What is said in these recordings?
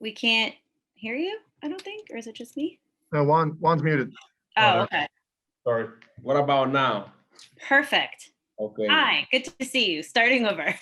We can't hear you, I don't think, or is it just me? No, Juan's muted. Oh, okay. Sorry. What about now? Perfect. Okay. Hi, good to see you. Starting over.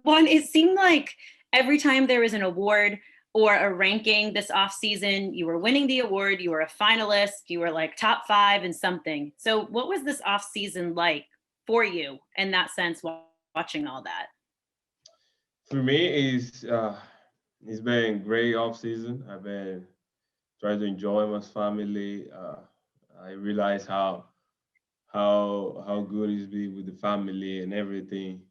Juan, it seemed like every time there was an award or a ranking this off season, you were winning the award, you were a finalist, you were like top 5 in something. So what was this off season like for you in that sense, watching all that? For me, it's been great off season. I've been trying to enjoy my family. I realize how good it is be with the family and everything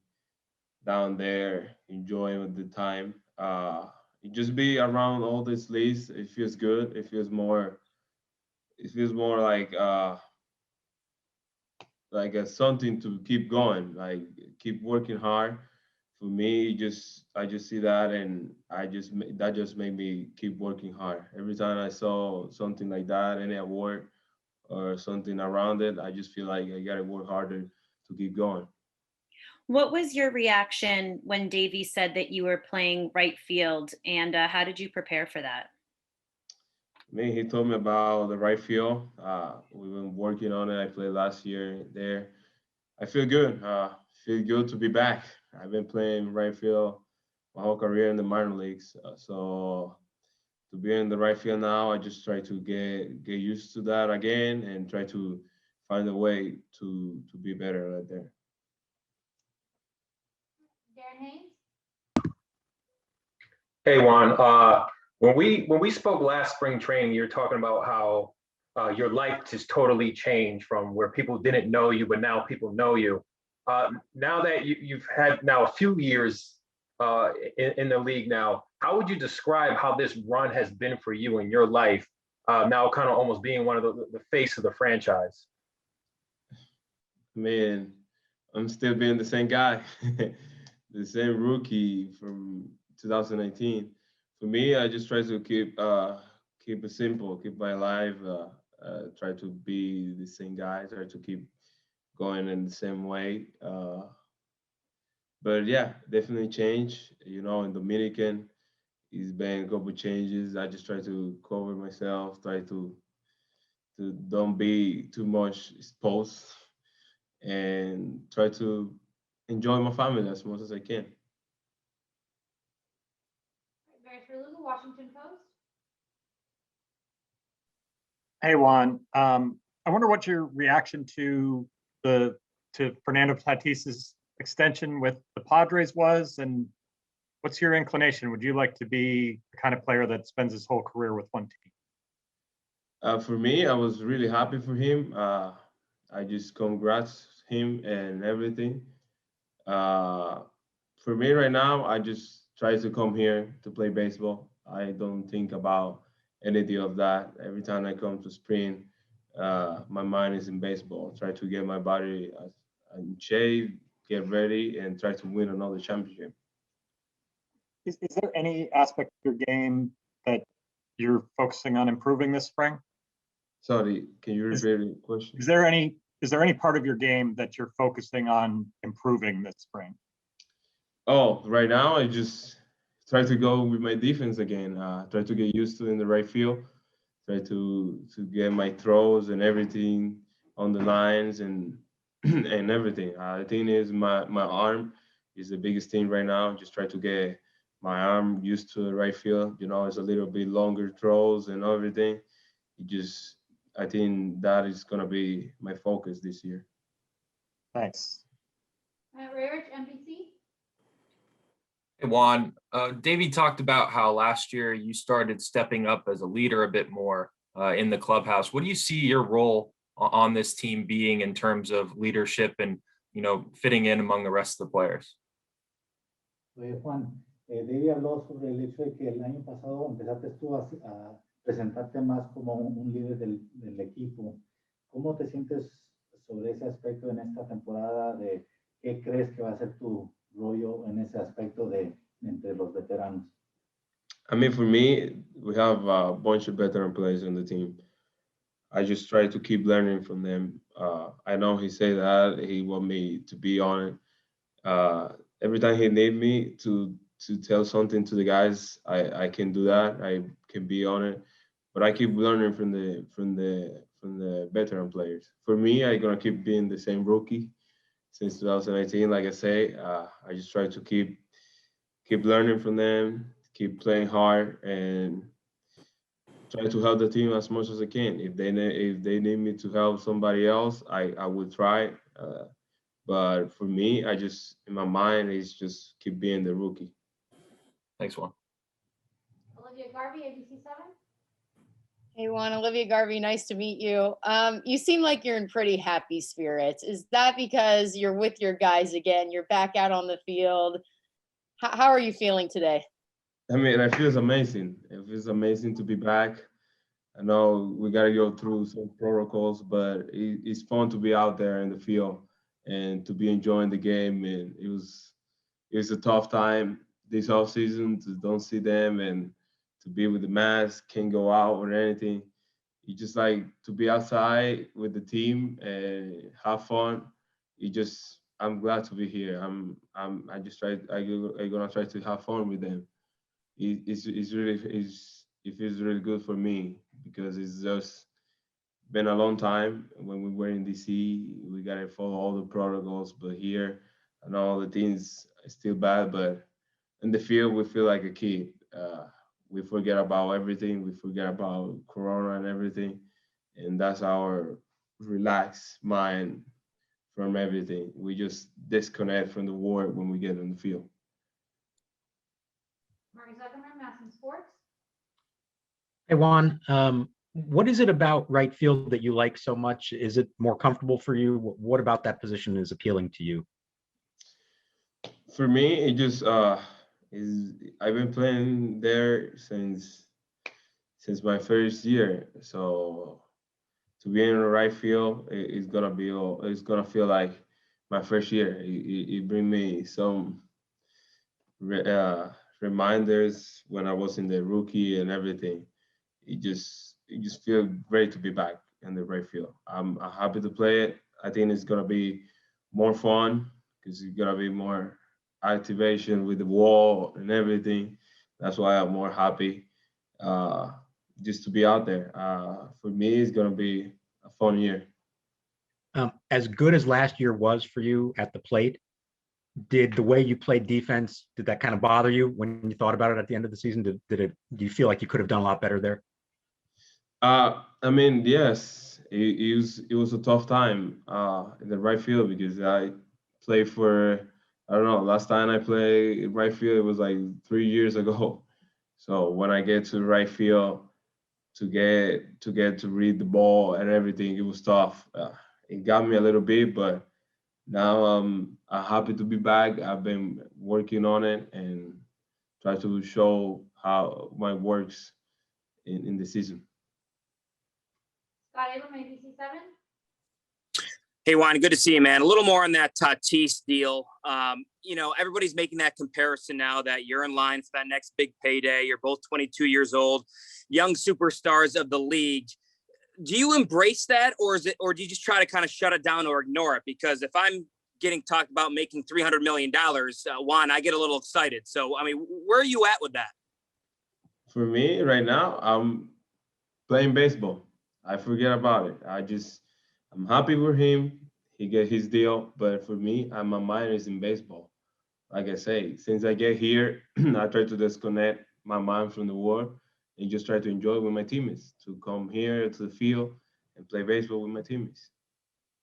down there, enjoying the time. It just be around all these leagues. It feels good. It feels more. It feels more like a something to keep going. Like keep working hard. For me, I just see that, and that just made me keep working hard. Every time I saw something like that, any award or something around it, I just feel like I gotta work harder to keep going. What was your reaction when Davey said that you were playing right field, and how did you prepare for that? He told me about the right field. We've been working on it. I played last year there. I feel good. Feel good to be back. I've been playing right field my whole career in the minor leagues. So to be in the right field now, I just try to get used to that again and try to find a way to be better right there. Darren Haynes? Hey Juan, when we spoke last spring training, you were talking about how your life just totally changed from where people didn't know you, but now people know you. Now that you've had now a few years in the league now, how would you describe how this run has been for you in your life? Now, kind of almost being one of the face of the franchise. Man, I'm still being the same guy, the same rookie from 2019. For me, I just try to keep it simple, keep my life, try to be the same guy, try to keep going in the same way. But yeah, definitely change. You know, in Dominican, it's been a couple changes. I just try to cover myself, try to don't be too much exposed, and try to enjoy my family as much as I can. Barry Sherluga, Washington Post. Hey, Juan. I wonder what your reaction to Fernando Tatis's extension with the Padres was, and what's your inclination? Would you like to be the kind of player that spends his whole career with one team? For me, I was really happy for him. I just congrats him and everything. Uh, for me right now, I just try to come here to play baseball. I don't think about anything of that. Every time I come to spring, my mind is in baseball. Try to get my body in shape, get ready, and try to win another championship. Is there any aspect of your game that you're focusing on improving this spring? Sorry, can you repeat the question? Is there any part of your game that you're focusing on improving this spring? Oh, right now I just try to go with my defense again. Try to get used to in the right field. Try to get my throws and everything on the lines and and everything. I think is my arm is the biggest thing right now. Just try to get my arm used to the right field. You know, it's a little bit longer throws and everything. It just I think that is gonna be my focus this year. Thanks. Ray Rich, NBC. Hey Juan, Davey talked about how last year you started stepping up as a leader a bit more in the clubhouse. What do you see your role on this team being in terms of leadership and, fitting in among the rest of the players? Juan, David habló sobre el hecho de que el año pasado empezaste tú a presentarte más como un líder del equipo. ¿Cómo te sientes sobre ese aspecto en esta temporada? De ¿qué crees que va a ser tu rollo en ese aspecto de entre los veteranos? I mean, for me, we have a bunch of veteran players on the team. I just try to keep learning from them. I know he said that he want me to be on it. Every time he need me to tell something to the guys, I can do that. I can be on it, but I keep learning from the veteran players. For me, I'm gonna keep being the same rookie since 2019. Like I say, I just try to keep learning from them, keep playing hard, and try to help the team as much as I can. If they need me to help somebody else, I will try. But for me, I just in my mind is just keep being the rookie. Thanks, Juan. Olivia Garvey, ABC7. Hey Juan, Olivia Garvey, nice to meet you. You seem like you're in pretty happy spirits. Is that because you're with your guys again? You're back out on the field. How are you feeling today? I mean, it feels amazing. It feels amazing to be back. I know we got to go through some protocols, but it's fun to be out there in the field and to be enjoying the game. And it was a tough time this off season to don't see them and to be with the mask, can't go out or anything. You just like to be outside with the team and have fun. I'm glad to be here. I just I'm gonna try to have fun with them. It feels really good for me because it's just been a long time. When we were in DC, we gotta follow all the protocols, but here I know all the things are still bad, but in the field we feel like a kid. We forget about everything. We forget about Corona and everything, and that's our relaxed mind from everything. We just disconnect from the world when we get in the field. Marty Zuckerman, Masson Sports. Hey Juan, what is it about right field that you like so much? Is it more comfortable for you? What about that position is appealing to you? For me, it just is. I've been playing there since my first year, so to be in the right field, it's gonna feel like my first year. It bring me some reminders when I was in the rookie and everything. It just feels great to be back in the right field. I'm happy to play it. I think it's gonna be more fun because it's gonna be more activation with the wall and everything. That's why I'm more happy just to be out there. For me, it's gonna be a fun year. As good as last year was for you at the plate, did the way you played defense, did that kind of bother you when you thought about it at the end of the season? Do you feel like you could have done a lot better there? I mean, yes, it was a tough time in the right field because I played for, I don't know, last time I played in right field, it was like 3 years ago. So when I get to the right field to get to read the ball and everything, it was tough. It got me a little bit, but now I'm happy to be back. I've been working on it and try to show how my works in the season. Scott Abram, ABC7. Hey, Juan, good to see you, man. A little more on that Tatis deal. Everybody's making that comparison now that you're in line for that next big payday. You're both 22 years old, young superstars of the league. Do you embrace that, or do you just try to kind of shut it down or ignore it? Because if I'm getting talked about making $300 million, Juan, I get a little excited. So, I mean, where are you at with that? For me, right now, I'm playing baseball. I forget about it. I'm happy with him. He get his deal, but for me, my mind is in baseball. Like I say, since I get here, I try to disconnect my mind from the world and just try to enjoy with my teammates, to come here to the field and play baseball with my teammates.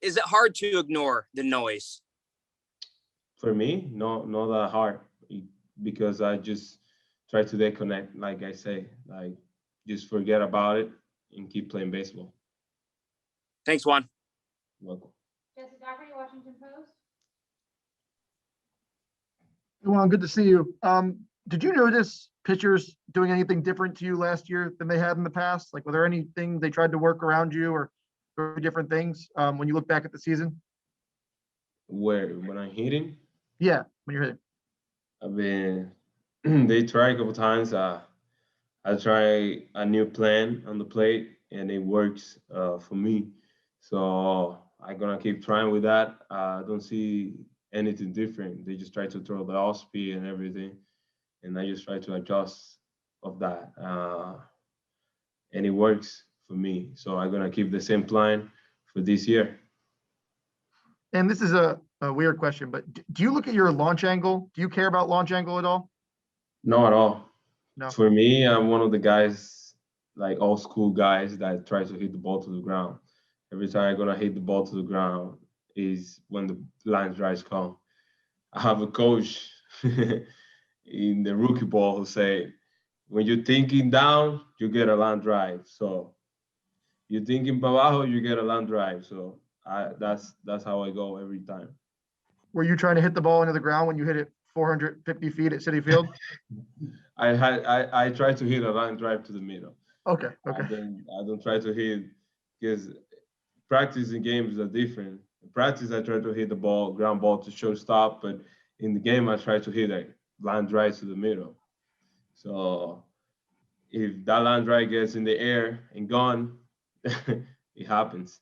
Is it hard to ignore the noise? For me, no, not that hard because I just try to disconnect, like I say, like just forget about it and keep playing baseball. Thanks, Juan. Welcome. Jesse Dougherty, Washington Post. Well, good to see you. Did you notice pitchers doing anything different to you last year than they had in the past? Like, were there anything they tried to work around you or different things when you look back at the season? When I'm hitting? Yeah, when you're hitting. I mean, they try a couple times. I try a new plan on the plate, and it works for me. So I'm gonna keep trying with that. I don't see anything different. They just try to throw the off speed and everything. and I just try to adjust of that. And it works for me. So I'm gonna keep the same plan for this year. And this is a weird question, but do you look at your launch angle? Do you care about launch angle at all? No, at all. No. For me, I'm one of the guys, like old school guys, that try to hit the ball to the ground. Every time I'm gonna hit the ball to the ground is when the line drives come. I have a coach in the rookie ball who say, when you're thinking down, you get a line drive. So you're thinking para abajo, you get a line drive. So that's how I go every time. Were you trying to hit the ball into the ground when you hit it 450 feet at Citi Field? I try to hit a line drive to the middle. Okay. I don't try to hit, because practice and games are different. In practice, I try to hit the ball, ground ball to shortstop, but in the game, I try to hit a line drive to the middle. So if that line drive gets in the air and gone, it happens.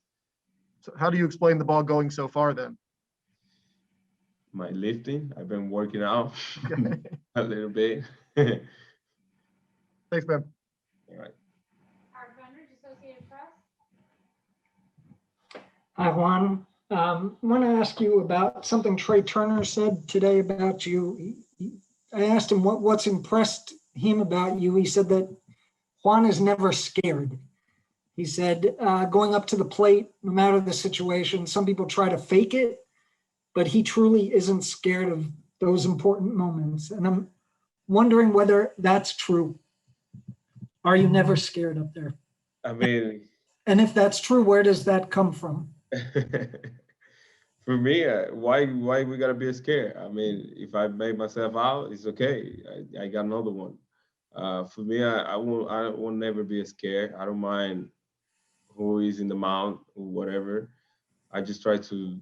So how do you explain the ball going so far then? My lifting, I've been working out Okay. a little bit. Thanks, man. All right. Art Vendridge, Associated Press. Hi, Juan. I want to ask you about something Trey Turner said today about you. I asked him what's impressed him about you. He said that Juan is never scared. He said going up to the plate, no matter the situation, some people try to fake it, but he truly isn't scared of those important moments. And I'm wondering whether that's true. Are you never scared up there? I mean, and if that's true, where does that come from? For me, why we gotta be scared? I mean, if I make myself out, it's okay. I got another one. For me, I will never be scared. I don't mind who is in the mound or whatever. I just try to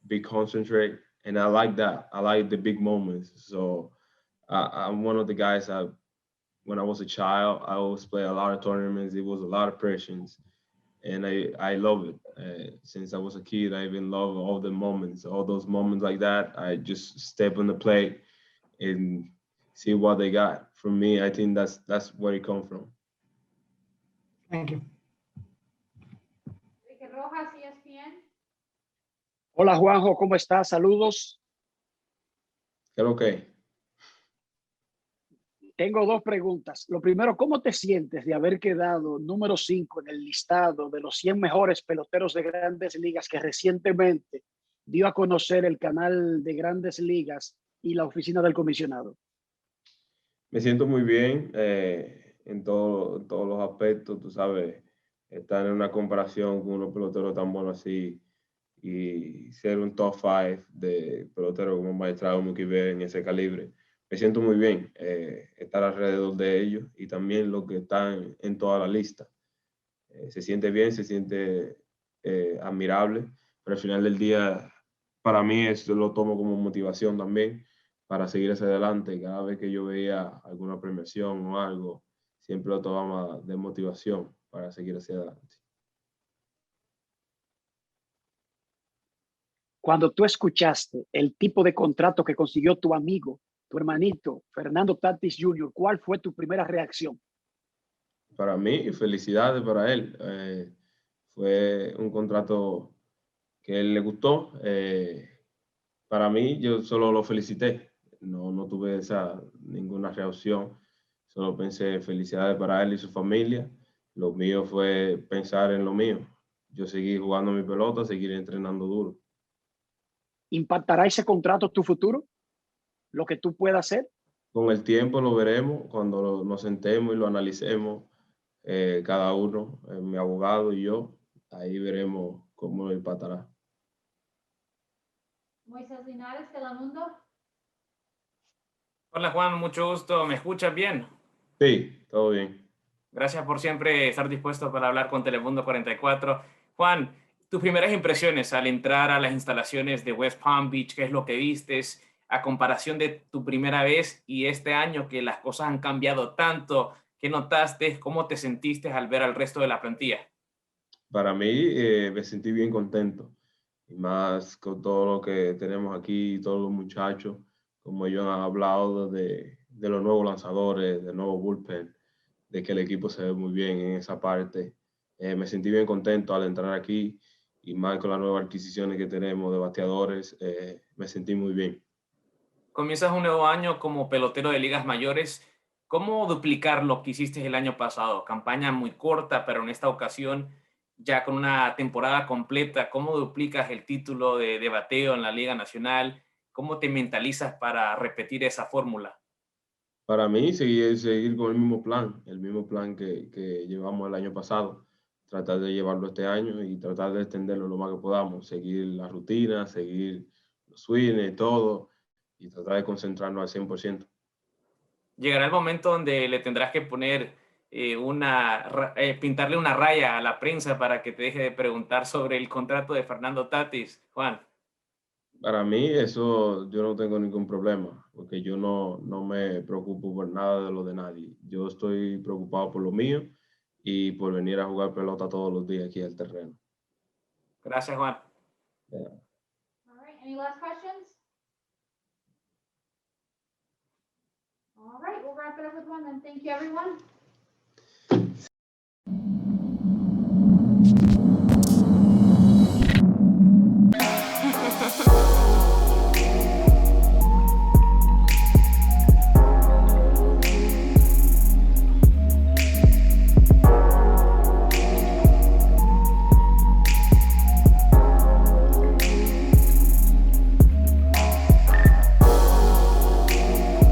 be concentrate, and I like that. I like the big moments. So I'm one of the guys that when I was a child, I always play a lot of tournaments. It was a lot of pressures, and I love it. Since I was a kid, I even love all the moments, all those moments like that. I just step on the plate and see what they got. For me, I think that's where it comes from. Thank you. Enrique Rojas, ESPN. Hola Juanjo, ¿cómo estás? Saludos. Okay. Tengo dos preguntas. Lo primero, ¿cómo te sientes de haber quedado número 5 en el listado de los 100 mejores peloteros de Grandes Ligas que recientemente dio a conocer el canal de Grandes Ligas y la oficina del comisionado? Me siento muy bien en todos los aspectos, tú sabes, estar en una comparación con unos peloteros tan buenos así y ser un top 5 de peloteros como Maestrado, Mookie Betts en ese calibre. Me siento muy bien estar alrededor de ellos y también los que están en toda la lista. Se siente bien, se siente admirable, pero al final del día, para mí esto lo tomo como motivación también para seguir hacia adelante. Cada vez que yo veía alguna premiación o algo, siempre lo tomaba de motivación para seguir hacia adelante. Cuando tú escuchaste el tipo de contrato que consiguió tu amigo, tu hermanito, Fernando Tatis Jr., ¿cuál fue tu primera reacción? Para mí, felicidades para él. Fue un contrato que a él le gustó. Para mí, yo solo lo felicité. No tuve ninguna reacción. Solo pensé felicidades para él y su familia. Lo mío fue pensar en lo mío. Yo seguí jugando mi pelota, seguir entrenando duro. ¿Impactará ese contrato tu futuro? ¿Lo que tú puedas hacer? Con el tiempo lo veremos, cuando nos sentemos y lo analicemos, cada uno, mi abogado y yo, ahí veremos cómo lo impactará. Moisés Linares, Telemundo. Hola Juan, mucho gusto. ¿Me escuchas bien? Sí, todo bien. Gracias por siempre estar dispuesto para hablar con Telemundo 44. Juan, tus primeras impresiones al entrar a las instalaciones de West Palm Beach, ¿qué es lo que vistes a comparación de tu primera vez y este año que las cosas han cambiado tanto? ¿Qué notaste? ¿Cómo te sentiste al ver al resto de la plantilla? Para mí, me sentí bien contento. Y más con todo lo que tenemos aquí, todos los muchachos, como ellos han hablado de de los nuevos lanzadores, del nuevo bullpen, de que el equipo se ve muy bien en esa parte. Me sentí bien contento al entrar aquí y más con las nuevas adquisiciones que tenemos de bateadores, me sentí muy bien. Comienzas un nuevo año como pelotero de ligas mayores. ¿Cómo duplicar lo que hiciste el año pasado? Campaña muy corta, pero en esta ocasión ya con una temporada completa. ¿Cómo duplicas el título de bateo en la Liga Nacional? ¿Cómo te mentalizas para repetir esa fórmula? Para mí, seguir con el mismo plan que llevamos el año pasado, tratar de llevarlo este año y tratar de extenderlo lo más que podamos, seguir la rutina, seguir los swings, todo, y tratar de concentrarnos al 100%. Llegará el momento donde le tendrás que poner pintarle una raya a la prensa para que te deje de preguntar sobre el contrato de Fernando Tatis, Juan. Para mí eso yo no tengo ningún problema, porque yo no me preocupo por nada de lo de nadie. Yo estoy preocupado por lo mío y por venir a jugar pelota todos los días aquí al terreno. Gracias, Juan. Yeah. All right, any last questions? All right, we'll wrap it up with one then. Thank you, everyone.